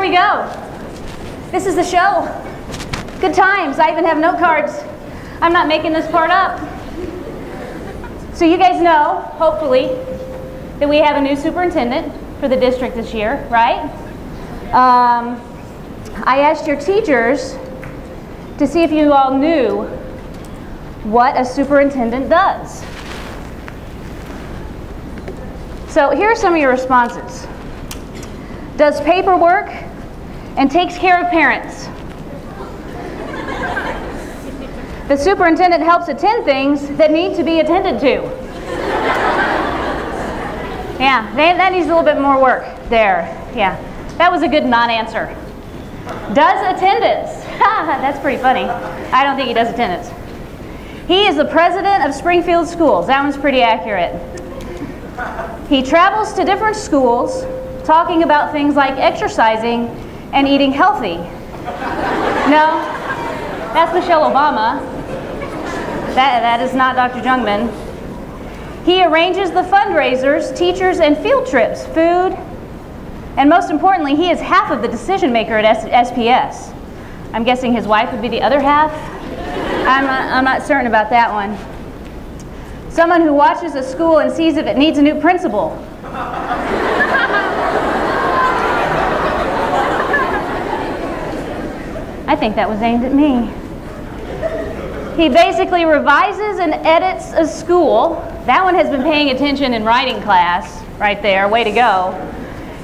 here we go. This is the show. Good times. I even have note cards. I'm not making this part up. So you guys know, hopefully, that we have a new superintendent for the district this year, right? I asked your teachers to see if you all knew what a superintendent does. So here are some of your responses. Does paperwork and takes care of parents. The superintendent helps attend things that need to be attended to. Yeah, that needs a little bit more work there. Yeah, that was a good non-answer. Does attendance. That's pretty funny. I don't think he does attendance. He is the president of Springfield Schools. That one's pretty accurate. He travels to different schools talking about things like exercising and eating healthy. No, that's Michelle Obama. That is not Dr. Jungmann. He arranges the fundraisers, teachers, and field trips, food, and most importantly, he is half of the decision maker at SPS. I'm guessing his wife would be the other half. I'm not certain about that one. Someone who watches a school and sees if it needs a new principal. I think that was aimed at me. He basically revises and edits a school. That one has been paying attention in writing class, right there, way to go.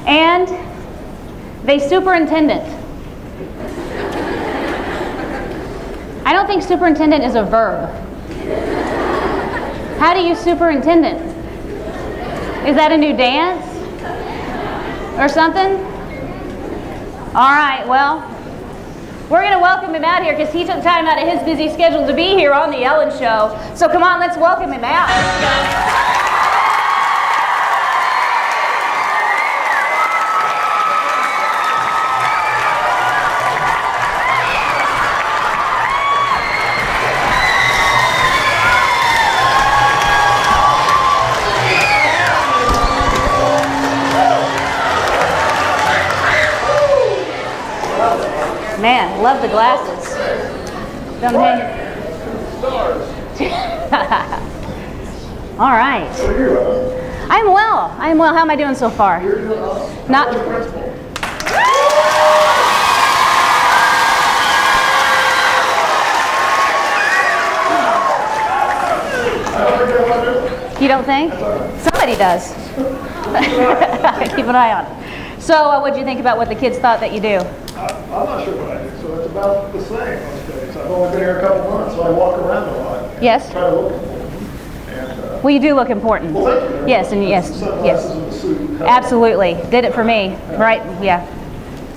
And they superintendent. I don't think superintendent is a verb. How do you superintendent? Is that a new dance? Or something? All right, well, we're going to welcome him out here because he took time out of his busy schedule to be here on The Ellen Show. So come on, let's welcome him out. Man, love the glasses. Don't they? All right. I'm well. I'm well. How am I doing so far? Not. You don't think? Somebody does. Keep an eye on it. So, what did you think about what the kids thought that you do? I'm not sure what I do, so it's about the same most days. I've only been here a couple months, so I walk around a lot. Yes. Try to look important. And, well, you do look important. Well, thank you. Yes, and yes, yes. In the suit. Absolutely. Did it for me, right? Yeah.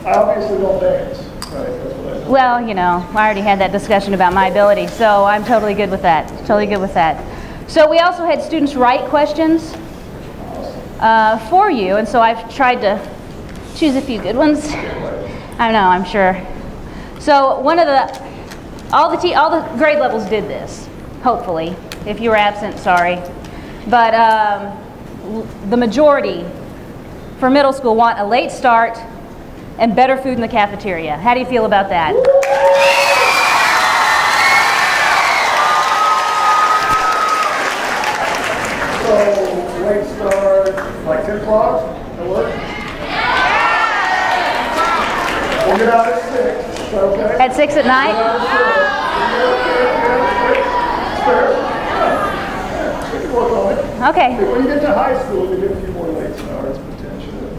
I obviously don't dance. Right, that's what I do. Well, you know, I already had that discussion about my ability, so I'm totally good with that. Totally good with that. So we also had students write questions for you, and so I've tried to choose a few good ones. I know, I'm sure. So one of all the grade levels did this, hopefully. If you were absent, sorry. But the majority for middle school want a late start and better food in the cafeteria. How do you feel about that? So, late start, like 10 o'clock at work? We'll get out at 6, okay? At 6 at night? We can work on it. Okay. When you get to high school, you get a few more late starts, potentially.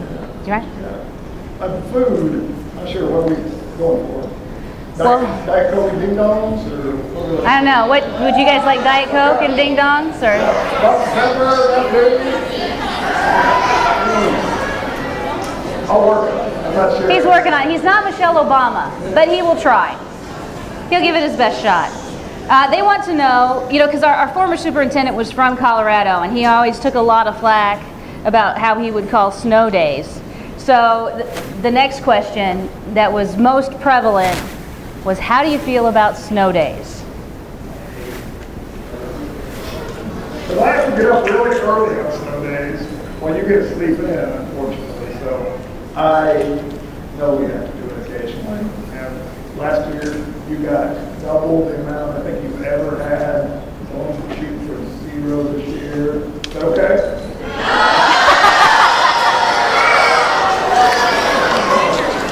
You right? Yeah. Food, I'm not sure what we're going for. Well, Diet Coke and Ding Dongs? Or I don't know. What would you guys like, Diet Coke and Ding Dongs? Or? Dr. Pepper, that big? I'll work on it. I'm not sure. He's working on it. He's not Michelle Obama, but he will try. He'll give it his best shot. They want to know, you know, because our former superintendent was from Colorado, and he always took a lot of flack about how he would call snow days. So the next question that was most prevalent was, how do you feel about snow days? But I have to get up really early on snow days while you get to sleep in, unfortunately. So I know we have to do it occasionally. And last year, you got double the amount I think you've ever had. Don't shoot for 0 this year. Is that okay?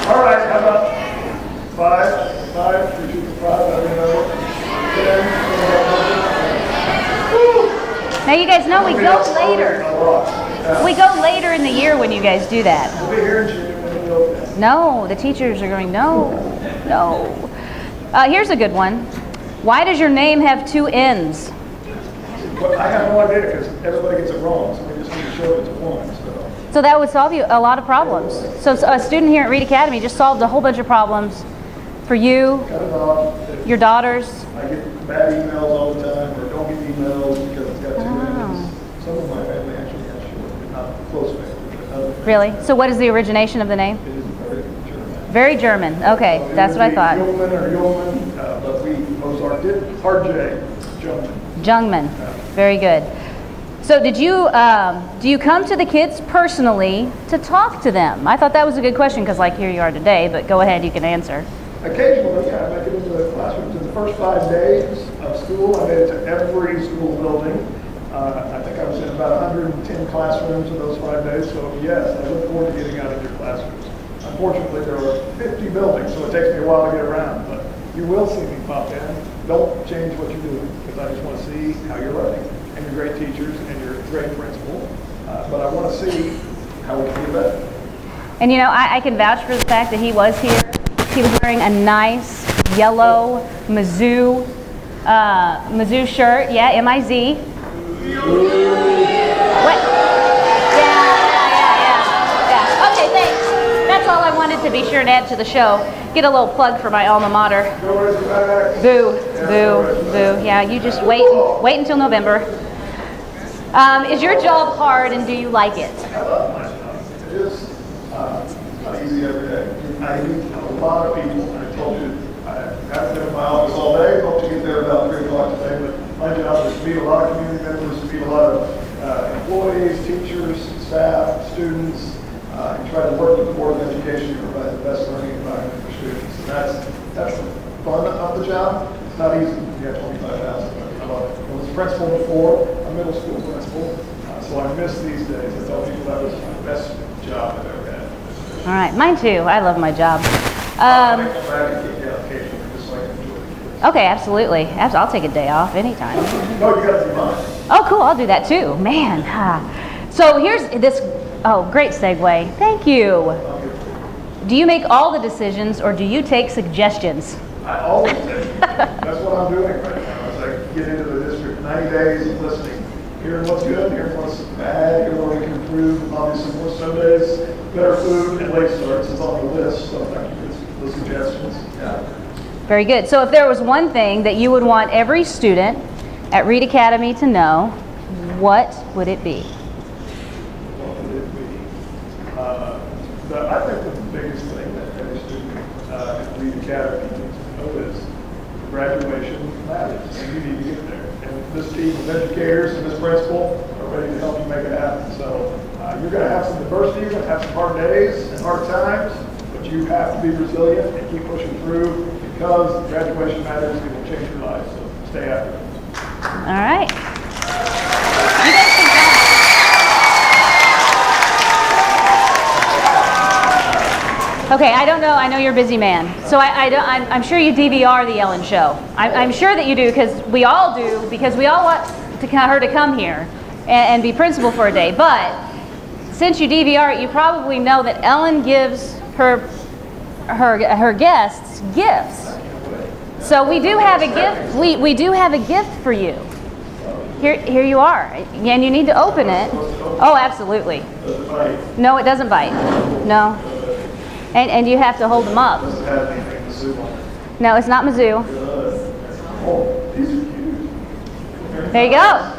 All right, how about 5? 5, we shoot for 5, I don't know. 10. Now you guys know we go later. We go later in the year when you guys do that. We'll be here in June when we go there. No, the teachers are going, no, no. Here's a good one. Why does your name have 2 N's? But I have no idea because everybody gets it wrong, so we just need to show it's 1. So that would solve you a lot of problems. So a student here at Reed Academy just solved a whole bunch of problems for you, Cut it off. your daughters. I get bad emails all the time, or don't get emails because it's got 2 N's. Some of my family actually has short, not close family, but other family. Really? So what is the origination of the name? It is very German. Very German. Okay, So that's what I thought. Yeoman or Yeoman, but we, Mozart did, hard J, German. Jungman. Very good. So did you, do you come to the kids personally to talk to them? I thought that was a good question because like here you are today, but go ahead, you can answer. Occasionally, yeah, I make it into the classrooms. In the first 5 days of school, I made it to every school building. I think I was in about 110 classrooms in those 5 days, so yes, I look forward to getting out of your classrooms. Unfortunately, there are 50 buildings, so it takes me a while to get around, but you will see me pop in. Don't change what you're doing, because I just want to see how you're learning, and your great teachers, and your great principal, but I want to see how we can be better. And you know, I can vouch for the fact that he was here. He was wearing a nice yellow Mizzou shirt. Yeah, M-I-Z. What? Yeah. Okay, thanks. That's all I wanted to be sure and add to the show. Get a little plug for my alma mater. Boo, boo, boo. Yeah, you just wait until November. Is your job hard and do you like it? I love my job. It is not easy every day. I meet a lot of people. I told you I haven't been in my office all day. Hope to get there about 3 o'clock today. But my job is to meet a lot of community members, to meet a lot of employees, teachers, staff, students, and try to work with the Board of Education to provide the best learning environment for students. And that's the fun of the job. It's not easy. You have 25,000. I love it. I was a principal before, a middle school principal, so I miss these days. I tell people that was the best job I've ever had. All right, mine too. I love my job. Okay, absolutely. I'll take a day off anytime. No, you got to do mine. Oh, cool. I'll do that too. Man. So here's this. Oh, great segue. Thank you. Do you make all the decisions or do you take suggestions? I always take. That's what I'm doing right now. As I get into the district, 90 days of listening, hearing what's good, hearing what's bad, hearing what we can improve. Obviously, more Sundays, better food, and late starts is on the list. So thank you for the suggestions. Yeah. Very good. So if there was one thing that you would want every student at Reed Academy to know, what would it be? What would it be? I think the biggest thing that every student at Reed Academy needs to know is graduation matters, and you need to get there. And this team of educators and this principal are ready to help you make it happen. So you're going to have some adversity, you're going to have some hard days and hard times, but you have to be resilient and keep pushing through because graduation matters. It will change your life. So stay after it. All right. You guys can Okay, I don't know. I know you're a busy man, so I'm sure you DVR the Ellen Show. I'm sure that you do because we all do because we all want her to come here and be principal for a day. But since you DVR it, you probably know that Ellen gives her guests gifts. So we do have a gift. We do have a gift for you. Here you are, and you need to open it. Oh, absolutely. Does it bite? No, it doesn't bite. No. And you have to hold them up. Does it have anything Mizzou on it? No, it's not Mizzou. Oh, these are cute. There you go. How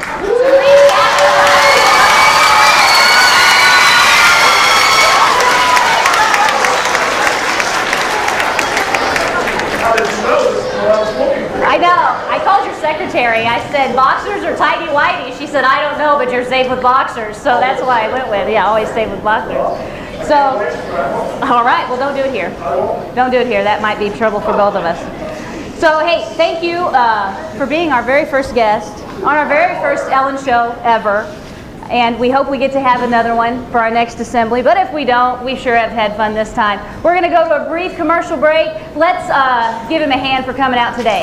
did you know this is what I was looking for? I know. I called your secretary. I said, boxers or tighty whitey? She said, I don't know, but you're safe with boxers. So that's why I went with. Yeah, always safe with boxers. So, all right, well, don't do it here. Don't do it here. That might be trouble for both of us. So, hey, thank you for being our very first guest on our very first Ellen show ever. And we hope we get to have another one for our next assembly. But if we don't, we sure have had fun this time. We're going to go to a brief commercial break. Let's give him a hand for coming out today.